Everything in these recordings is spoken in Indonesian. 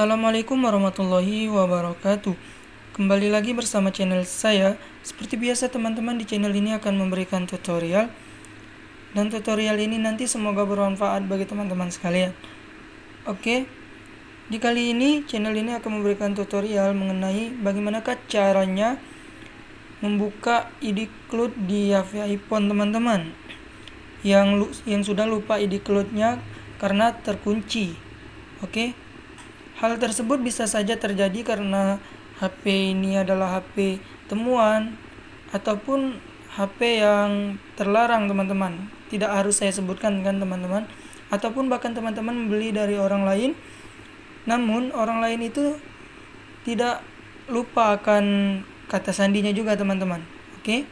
Assalamualaikum warahmatullahi wabarakatuh. Kembali lagi bersama channel saya. Seperti biasa teman-teman, di channel ini akan memberikan tutorial. Dan tutorial ini nanti semoga bermanfaat bagi teman-teman sekalian. Oke, di kali ini channel ini akan memberikan tutorial mengenai bagaimanakah caranya membuka ID Cloud di HP iPhone teman-teman yang sudah lupa ID Cloud-nya karena terkunci. Oke. Hal tersebut bisa saja terjadi karena HP ini adalah HP temuan ataupun HP yang terlarang teman-teman. Tidak harus saya sebutkan kan teman-teman. Ataupun bahkan teman-teman membeli dari orang lain, namun orang lain itu tidak lupa akan kata sandinya juga teman-teman. Oke.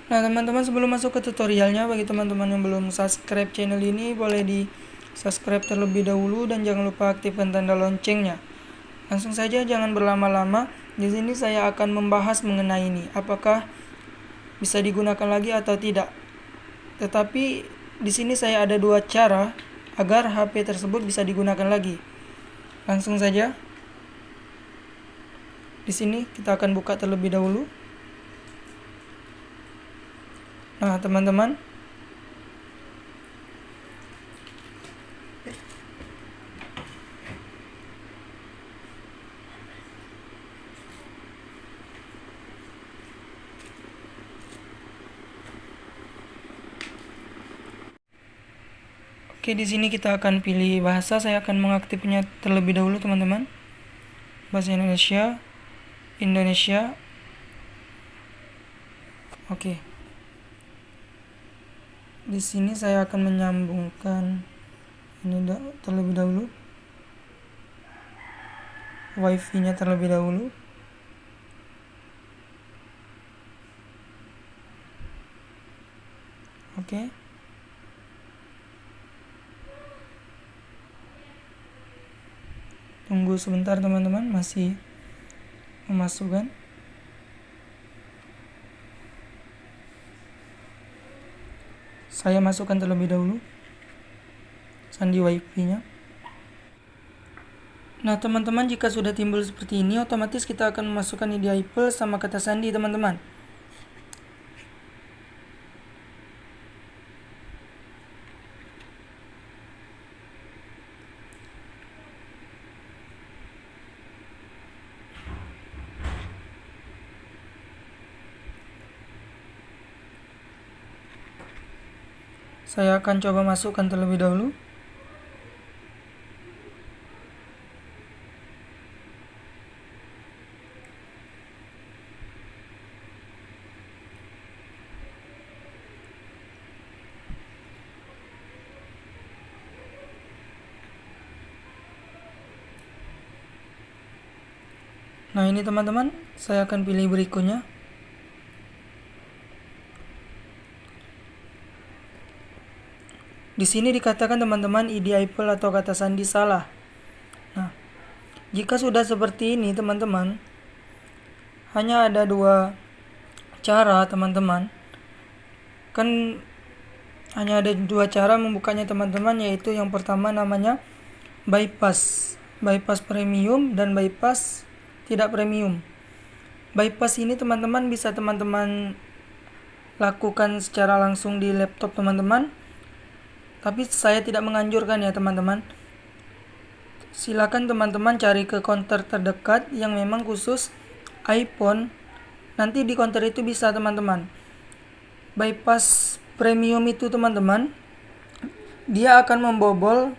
Nah teman-teman, sebelum masuk ke tutorialnya, bagi teman-teman yang belum subscribe channel ini, boleh di subscribe terlebih dahulu dan jangan lupa aktifkan tanda loncengnya. Langsung saja, jangan berlama-lama. Di sini saya akan membahas mengenai ini, apakah bisa digunakan lagi atau tidak. Tetapi di sini saya ada dua cara agar HP tersebut bisa digunakan lagi. Langsung saja. Di sini kita akan buka terlebih dahulu. Nah, teman-teman, oke, di sini kita akan pilih bahasa. Saya akan mengaktifnya terlebih dahulu, teman-teman. Bahasa Indonesia. Oke. Di sini saya akan menyambungkan ini terlebih dahulu. Wifi-nya terlebih dahulu. Oke. Tunggu sebentar teman-teman, masih memasukkan. Saya masukkan terlebih dahulu sandi wifi-nya. Nah teman-teman, jika sudah timbul seperti ini, otomatis kita akan memasukkan ID Apple sama kata sandi teman-teman. Saya akan coba masukkan terlebih dahulu. Nah ini teman-teman, saya akan pilih berikutnya. Di sini dikatakan teman-teman ID Apple atau kata sandi salah. Nah, jika sudah seperti ini teman-teman, hanya ada dua cara teman-teman. Kan hanya ada dua cara membukanya teman-teman, yaitu yang pertama namanya bypass premium dan bypass tidak premium. Bypass ini teman-teman bisa teman-teman lakukan secara langsung di laptop teman-teman, tapi saya tidak menganjurkan ya teman-teman. Silakan teman-teman cari ke counter terdekat yang memang khusus iPhone. Nanti di counter itu bisa teman-teman. Bypass premium itu teman-teman, dia akan membobol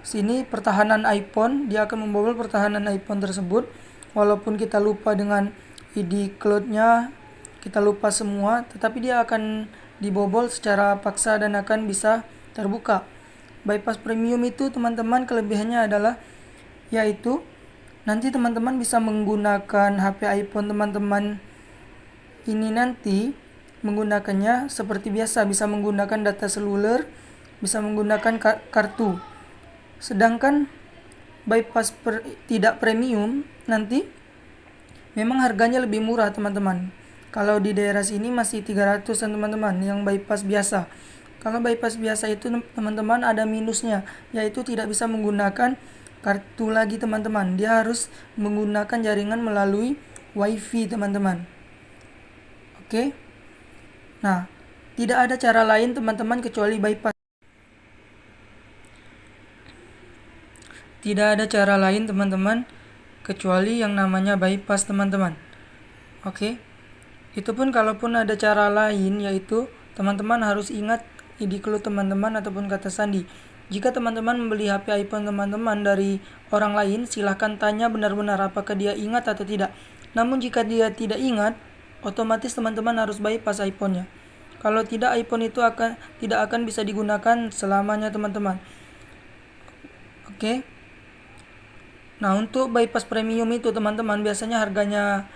sini pertahanan iPhone. Dia akan membobol pertahanan iPhone tersebut. Walaupun kita lupa dengan ID Cloud-nya, kita lupa semua, tetapi dia akan dibobol secara paksa dan akan bisa terbuka. Bypass premium itu teman-teman kelebihannya adalah yaitu nanti teman-teman bisa menggunakan HP iPhone teman-teman ini nanti menggunakannya seperti biasa, bisa menggunakan data seluler, bisa menggunakan kartu. Sedangkan bypass tidak premium nanti memang harganya lebih murah teman-teman. Kalau di daerah sini masih 300-an teman-teman yang bypass biasa. Kalau bypass biasa itu teman-teman ada minusnya, yaitu tidak bisa menggunakan kartu lagi teman-teman. Dia harus menggunakan jaringan melalui WiFi teman-teman. Oke. Nah, tidak ada cara lain teman-teman kecuali bypass. Tidak ada cara lain teman-teman kecuali yang namanya bypass teman-teman. Oke. Itu pun kalaupun ada cara lain, yaitu teman-teman harus ingat ID clue teman-teman ataupun kata sandi. Jika teman-teman membeli HP iPhone teman-teman dari orang lain, silahkan tanya benar-benar apakah dia ingat atau tidak. Namun jika dia tidak ingat, otomatis teman-teman harus bypass iPhone-nya. Kalau tidak, iPhone itu tidak akan bisa digunakan selamanya teman-teman. Oke. Nah, untuk bypass premium itu teman-teman biasanya harganya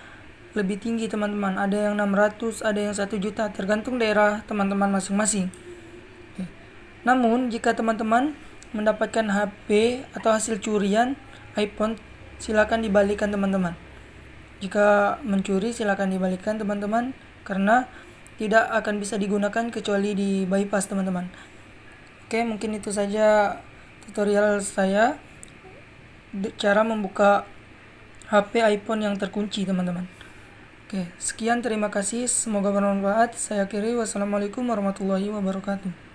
lebih tinggi teman-teman. Ada yang 600, ada yang 1 juta, tergantung daerah teman-teman masing-masing. Oke. Namun jika teman-teman mendapatkan HP atau hasil curian iPhone, silakan dibalikan teman-teman. Jika mencuri silakan dibalikan teman-teman, karena tidak akan bisa digunakan kecuali di bypass teman-teman. Oke, mungkin itu saja tutorial saya cara membuka HP iPhone yang terkunci teman-teman. Oke, sekian, terima kasih, semoga bermanfaat. Saya akhiri, wassalamualaikum warahmatullahi wabarakatuh.